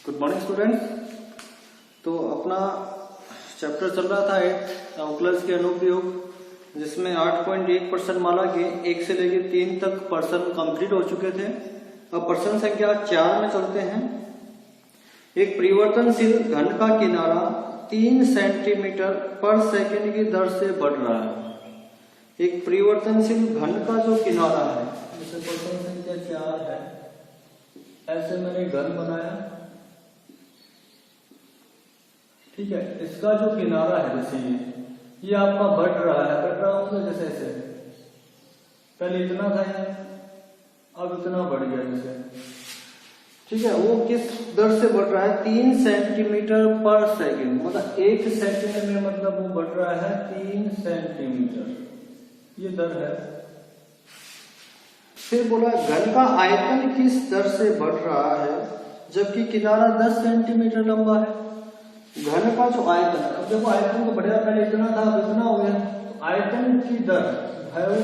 Good morning student. तो अपना chapter चल रहा था 8 अवकलज के अनुप्रयोग, जिसमें 8.1% माला के 1 से लेकर 3 तक पर्सन कंप्लीट हो चुके थे। अब पर्सन संख्या 4 में चलते हैं। एक परिवर्तनशील घन का किनारा 3 सेंटीमीटर पर सेकंड की दर से बढ़ रहा है। एक परिवर्तनशील घन का जो किनारा है, जैसे पर्सन संख्या 4 है, ऐसे मैंने घन बनाया, ठीक है। इसका जो किनारा है जैसे ये आपका बढ़ रहा होगा, जैसे ऐसे पहले इतना था ये, अब इतना बढ़ गया जैसे, ठीक है। वो किस दर से बढ़ रहा है? 3 सेंटीमीटर पर सेकंड, मतलब 1 सेकंड में, मतलब वो बढ़ रहा है 3 सेंटीमीटर, ये दर है। फिर बोला घन का आयतन किस दर से बढ़ रहा है जबकि किनारा 10 सेंटीमीटर लंबा है। घन का जो आयतन, अब देखो आयतन तो बढ़िया, पहले इतना था अब इतना हो गया, तो आयतन की दर है वो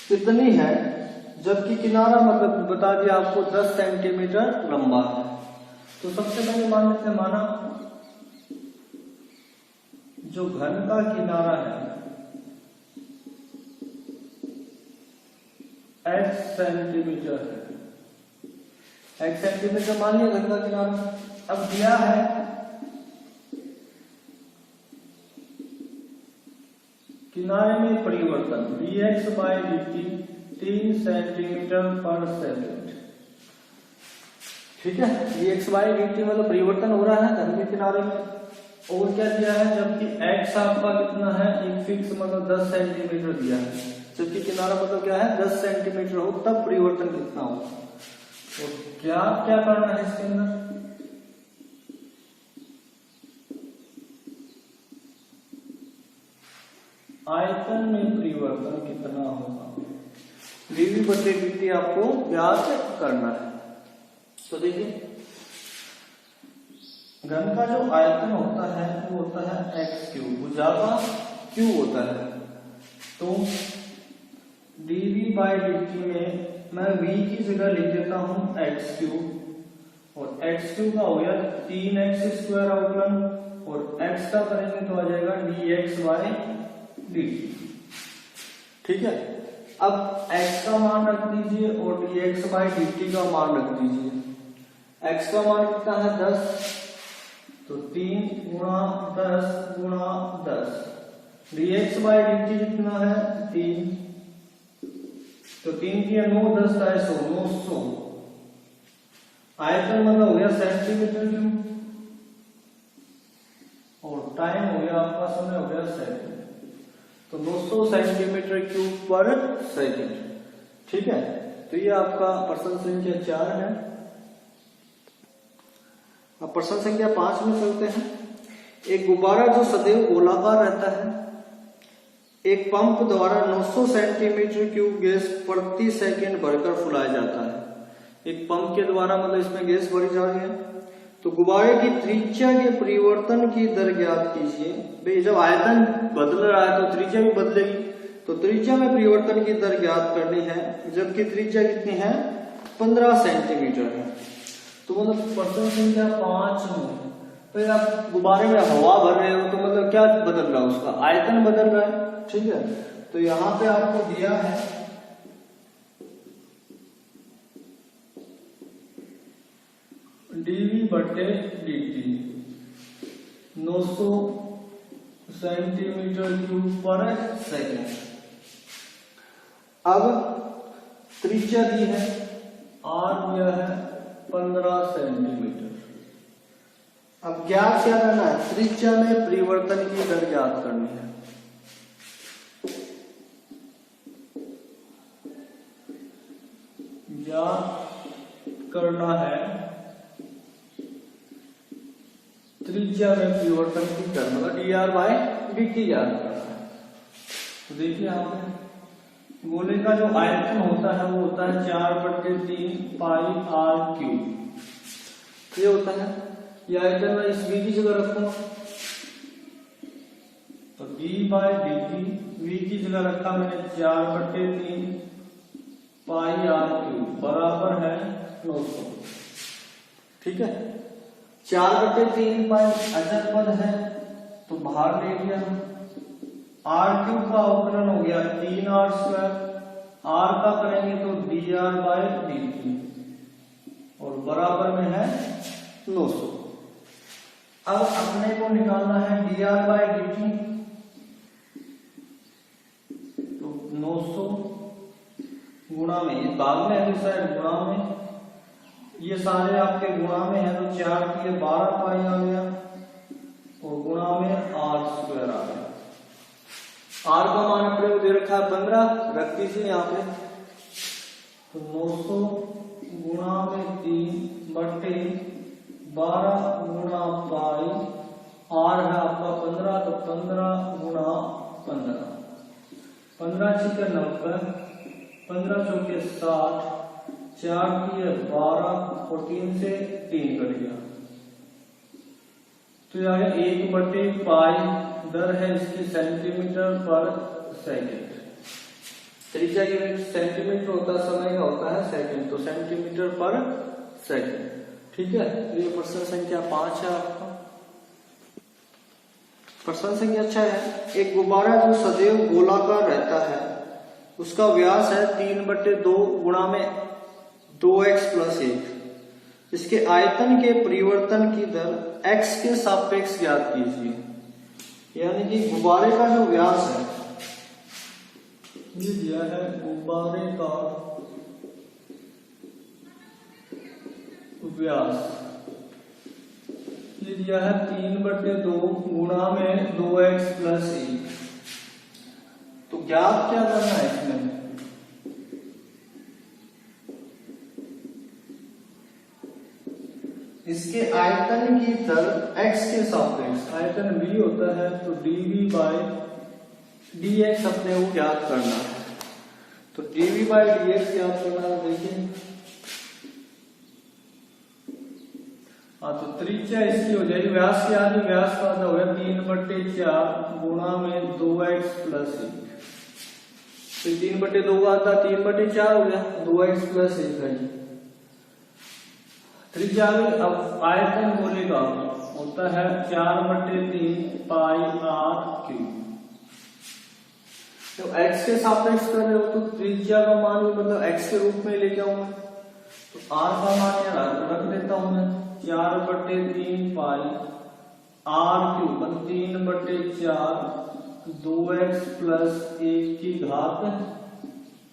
कितनी है जबकि किनारा, मतलब बता दिया आपको 10 सेंटीमीटर लंबा है। तो सबसे पहले मान लेते हैं, माना जो घन का किनारा है x सेंटीमीटर है, x सेंटीमीटर मान लिया घन का किनारा। अब दिया है किनारे में परिवर्तन dx/dt 3 सेंटीमीटर पर सेकंड, ठीक है। dx/dt मतलब परिवर्तन हो रहा है घन के किनारे में, और क्या दिया है, जबकि x आपका कितना है, एक फिक्स मतलब 10 सेंटीमीटर दिया है, जबकि किनारा मतलब क्या है 10 सेंटीमीटर हो, तब परिवर्तन कितना हो। तो क्या करना है इसके अंदर, आयतन में परिवर्तन कितना होगा, dv/dt आपको ज्ञात करना है। तो देखिए घन का जो आयतन होता है वो होता है x3, भुजा का q होता है। तो dv/dt में मैं v की जगह लिख देता हूं x3, और x3 का हो गया 3x² अवकलन, और x का करेंगे तो आ जाएगा dx/dt, ठीक है। अब x का मान रख दीजिए और dx/dt का मान रख दीजिए। x का मान कितना है 10, तो 3 × 10 × 10, dx/dt कितना है 3, तो 3 की 9, 10 का 900। आयतन मतलब हो गया सेंटीमीटर क्यूब, और टाइम हो गया आपका, समय हो गया सेकंड, तो 900 सेंटीमीटर क्यूब पर सेकंड, ठीक है। तो ये आपका प्रश्न संख्या 4 है। अब प्रश्न संख्या 5 में चलते हैं। एक गुब्बारा जो सदैव गोलाकार रहता है, एक पंप द्वारा 900 सेंटीमीटर क्यूब गैस प्रति सेकंड भरकर फुलाया जाता है। एक पंप के द्वारा मतलब इसमें गैस भरी जा रही है। तो गुब्बारे की त्रिज्या के परिवर्तन की दर ज्ञात कीजिए। भाई जब आयतन बदल रहा है तो त्रिज्या भी बदलेगी, तो त्रिज्या में परिवर्तन की दर ज्ञात करनी है, जबकि त्रिज्या कितनी है 15 सेंटीमीटर है। तो मतलब प्रश्न संख्या 5 में तो आप गुब्बारे में हवा भर रहे हो, तो मतलब क्या बदल रहा है, उसका आयतन बदल रहा है, ठीक है। तो यहां पे आपको दिया है dv/dt 900 सेंटीमीटर क्यूब पर सेकंड। अब त्रिज्या दी है r, दिया है 15 सेंटीमीटर। अब ज्ञात क्या करना है, त्रिज्या में परिवर्तन की दर ज्ञात करनी है। ज्ञात करना है त्रिज्या में परिवर्तन की दर, मतलब dr/dt ज्ञात करना है। तो देखिए यहाँ पे गोले का जो आयतन होता है वो होता है 4/3 πr³, ये होता है। ये आयतन मैं इस v की जगह रखूंगा, तो d/dt v की जगह रखा मैंने 4/3 πr³ बराबर है 900। ठीक है। 4/3 पाई अचर पद है तो बाहर ले लिया। r³ का अवकलन हो गया 3r², r का करेंगे तो dr/dt और बराबर में है 900। अब अपने को निकालना है dr/dt, तो 900 गुणा में, ये भाग में है इस साइड गुणा में, ये सारे आपके गुणा में है तो 4 की 12 पाई आ गया और गुणा में r² आ गया। r का मान अपने को दे रखा है 15, रख दीजिए यहाँ पे, तो 900 गुणा में 3/12 गुणा पाई, r है आपका 15 तो 15 गुणा 15, 15 × 90, 15 × 60, 4 की 12 और 3 से 3 कट गया तो यह 1/पाई दर है इसकी सेंटीमीटर पर सेकंड। त्रिज्या की यूनिट सेंटीमीटर होता है, समय का होता है सेकंड, तो सेंटीमीटर पर सेकंड। ठीक है, तो ये प्रश्न संख्या 5 है आपका। प्रश्न संख्या 6 है, एक गुब्बारा जो सदैव गोलाकार रहता है उसका व्यास है 3/2 गुणा में 2x + 1। इसके आयतन के परिवर्तन की दर x के सापेक्ष ज्ञात कीजिए। यानी कि गुब्बारे का जो व्यास है, ये दिया है गुब्बारे का व्यास, ये दिया है 3/2 गुणा में 2x + 1। तो ज्ञात क्या करना है इसमें, इसके आयतन की दर x के सापेक्ष, आयतन v होता है तो dv/dx अपने को ज्ञात करना है। तो dv/dx ज्ञात करना है, देखिए हाँ, तो त्रिज्या इसकी हो जाएगी, व्यास की आधी, व्यास का आधा हो गया 3/4 गुणा में 2x + 1। तो 3/2 का आधा 3/4 हो गया, 2x + 1 है। त्रिज्या अब आयतन गोले का होता है 4/3 पाई r³। तो x के सापेक्ष कर रहे हो तो त्रिज्या का मान मतलब x के रूप में लेके आऊंगा, तो r का मान यहाँ रख देता हूं मैं 4/3 पाई r³ मतलब 3/4 2x + 1 की घात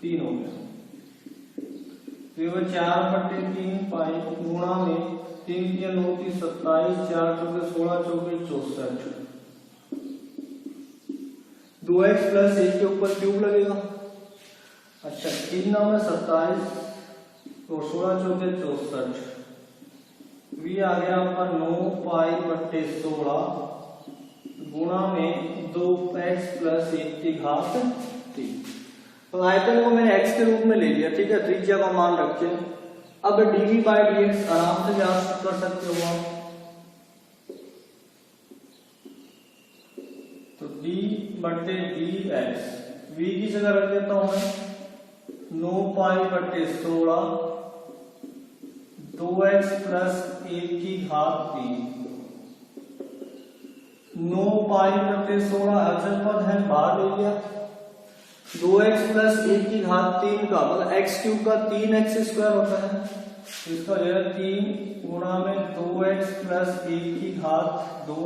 3 हो गया। तो ये 4/3 पाई गुणा में 3 × 9 = 27, 4 × 16, 4 × 64, 2x + 1 के ऊपर क्यूब लगेगा। अच्छा, 3 9 में 27 और 16 × 4 = 64, v आ गया आपका 9π/16 गुणा में 2x + 1 की घात 3। तो आयतन को मैंने x के रूप में ले लिया, ठीक है, त्रिज्या का मान रख के। अब dv/dx आराम से ज्ञात कर सकते हो आप, तो d/dx v की जगह रख देता हूं मैं 9π/16 2x + 1 की घात 3। 9π/16 अचर पद है, बाहर ले लिया, 2x + 1 की घात 3 का मतलब x³ का 3x² होता है, तो इसका जो है 3 गुणा में 2x + 1 की घात 2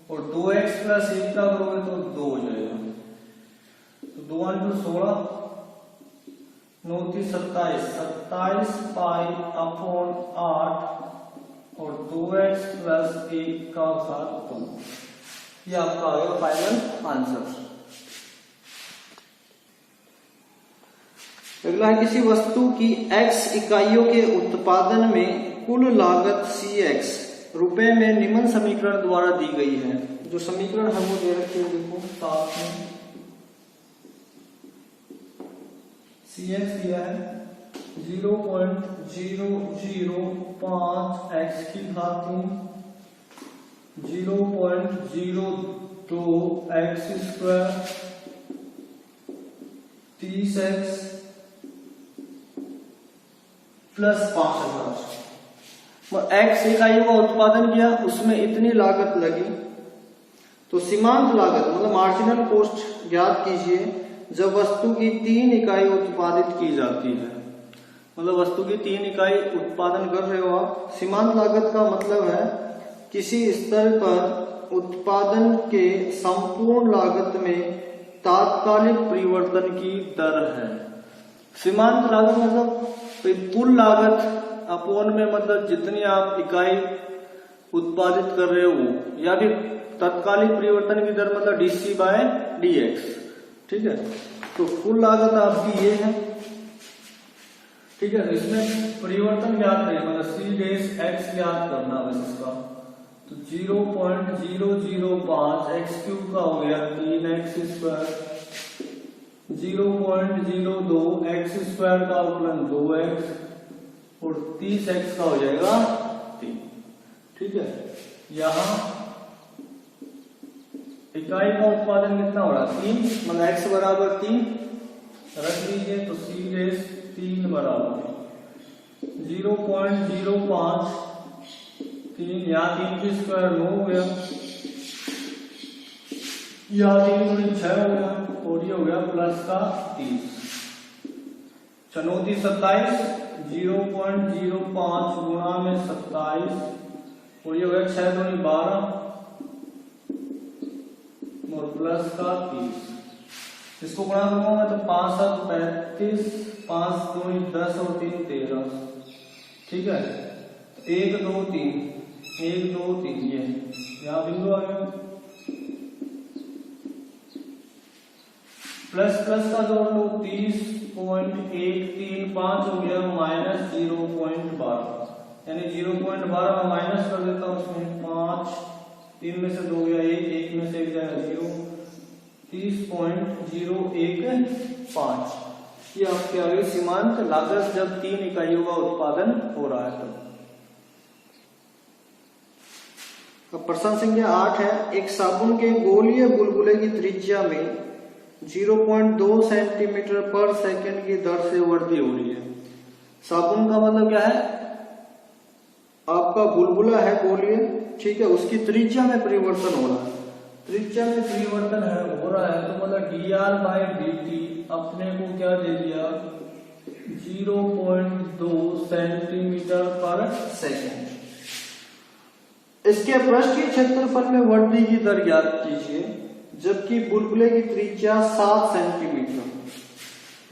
और 2x + 1 का करोगे तो 2 हो जाएगा। तो 2 × 16 9 × 27, 27 π/8 और 2x + 1 का घात 2। ये आपका आ गया फाइनल आंसर। अगला है, किसी वस्तु की x इकाइयों के उत्पादन में कुल लागत cx रुपए में निम्न समीकरण द्वारा दी गई है। जो समीकरण है वो दे रखे हैं, देखो साथ में cx दिया है 0.005 x की घात 3, 0.02 x², 30x + 5000। x इकाइयों का उत्पादन किया, उसमें इतनी लागत लगी, तो सीमांत लागत मतलब मार्जिनल कॉस्ट ज्ञात कीजिए जब वस्तु की 3 इकाई उत्पादित की जाती है। मतलब वस्तु की 3 इकाई उत्पादन कर रहे हो आप। सीमांत लागत का मतलब है किसी स्तर पर उत्पादन के संपूर्ण लागत में तात्कालिक परिवर्तन की दर है। सीमांत लागत मतलब कुल लागत अपोन में मतलब जितनी आप इकाई उत्पादित कर रहे हो, या फिर तत्कालिक परिवर्तन की दर मतलब dc/dx। ठीक है, तो कुल लागत आपकी ये है। ठीक है, इसमें परिवर्तन ज्ञात करें मतलब c' ज्ञात करना बस इसका। तो 0.005 x³ का हो गया 3x², 0.02 x² का अवकलन 2x और 30x का हो जाएगा 3। ठीक है, यहाँ इकाई का उत्पादन कितना हो रहा है 3, मतलब x बराबर 3 रख लीजिए, तो c' 3 बराबर 0.05 3, यहाँ 3 की स्क्वायर 9 हो गया, यहाँ 3 गुणी 6 हो गया, और ये हो गया प्लस का 30, 34 27, 0.05 गुणा में 27, और ये हो गया 6 दूनी 12 और प्लस का 30। इसको गुणा करूंगा तो 5 7 35, 5 दूनी 10 और 3 13। ठीक है, 1 2 3 1 2 3 ये यहाँ बिंदु आ गया। प्लस प्लस का जोड़ लो, 30.135 हो गया माइनस 0.12, यानी 0.12 में माइनस कर देता हूँ उसमें 5, 3 में से 2 गया 1, 1 में से 1 जाएगा 0, 30.015। ये आपके आगे सीमांत लागत जब 3 इकाइयों का उत्पादन हो रहा है। तो प्रश्न संख्या 8 है, एक साबुन के गोलीय बुलबुले की त्रिज्या में 0.2 सेंटीमीटर पर सेकंड की दर से वृद्धि हो रही है। साबुन का मतलब क्या है, आपका बुलबुला है गोलीय, ठीक है, उसकी त्रिज्या में परिवर्तन हो रहा है। त्रिज्या में परिवर्तन हो रहा है तो मतलब dr/dt अपने को क्या दे दिया 0.2 सेंटीमीटर पर सेकंड। इसके पृष्ठीय क्षेत्रफल में वृद्धि की दर ज्ञात कीजिए जबकि बुलबुले की त्रिज्या 7 सेंटीमीटर।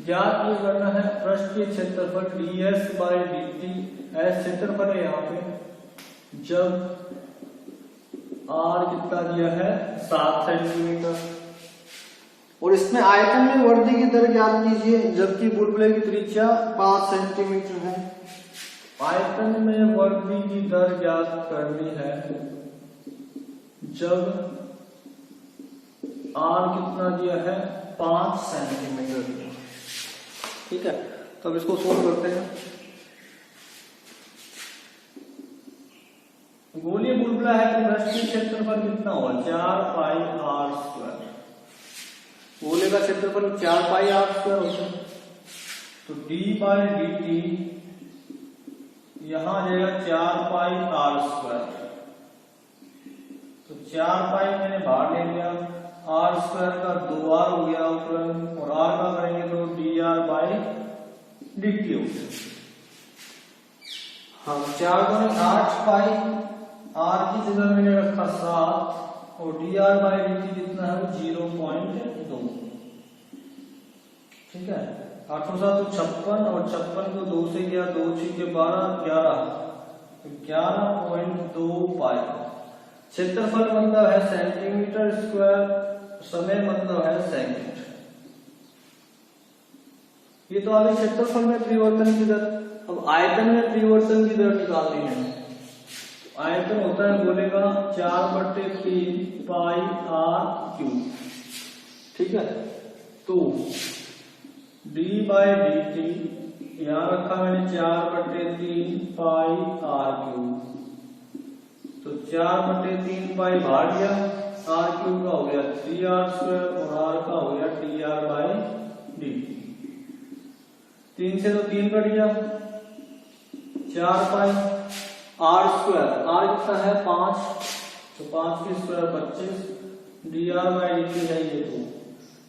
ज्ञात ये करना है पृष्ठीय क्षेत्रफल ds/dt, एस क्षेत्रफल है यहाँ पे, जब r कितना दिया है 7 सेंटीमीटर, और इसमें आयतन में वृद्धि की दर ज्ञात कीजिए जबकि बुलबुले की त्रिज्या 5 सेंटीमीटर है। आयतन में वृद्धि की दर ज्ञात करनी है जब r कितना दिया है 5 सेंटीमीटर दिया। ठीक है, तो अब इसको सोल्व करते हैं। गोलीय बुलबुला है तो पृष्ठीय क्षेत्रफल कितना होगा 4πr²। गोले का क्षेत्रफल 4πr² होता है, तो d/dt यहां आ जाएगा 4πr²। तो 4π मैंने बाहर ले लिया, r² का 2r हो गया अवकलन, और r का करेंगे तो dr/dt हो गया। हाँ, 4 गुणे 8π, r की जगह मैंने रखा 7 और dr/dt कितना है 0.2। ठीक है, 8 7 56 और 56 को 2 से गया 2 6 के 12 11, तो 11.2π। क्षेत्रफल मतलब है सेंटीमीटर स्क्वायर, समय मतलब है सेकंड। ये तो आगे क्षेत्रफल में परिवर्तन की दर। अब आयतन में परिवर्तन की दर निकालनी है। आयतन होता है गोले का 4/3 πr³। ठीक है, तो d/dt यहां रखा मैंने 4/3 πr³, तो 4/3 पाई बाहर गया, r³ का हो गया 3r² और r का हो गया dr/dt। 3 से तो 3 कट गया, 4π, आर स्क्वायर, आर कितना है 5, तो 5 की square 25, D R by D T है ये 2,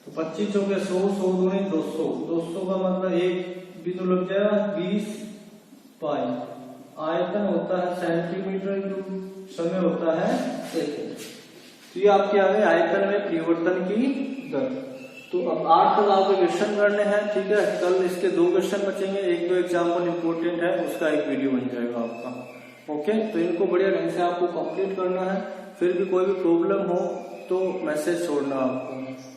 तो 25 चौके 100, 100 दूनी 200, 200 का मतलब एक बिंदु लग जाएगा 20 पाई। आयतन होता है सेंटीमीटर क्यूब, समय होता है सेकंड। तो ये आपके आ गए आयतन में परिवर्तन की दर। तो अब 8 तक आपको क्वेश्चन करने हैं, ठीक है। कल इसके 2 क्वेश्चन बचेंगे, 1-2 एग्जाम्पल इंपॉर्टेंट है, उसका एक वीडियो बन जाएगा आपका। ओके, तो इनको बढ़िया ढंग से आपको कंप्लीट करना है। फिर भी कोई भी प्रॉब्लम हो तो मैसेज छोड़ना आपको।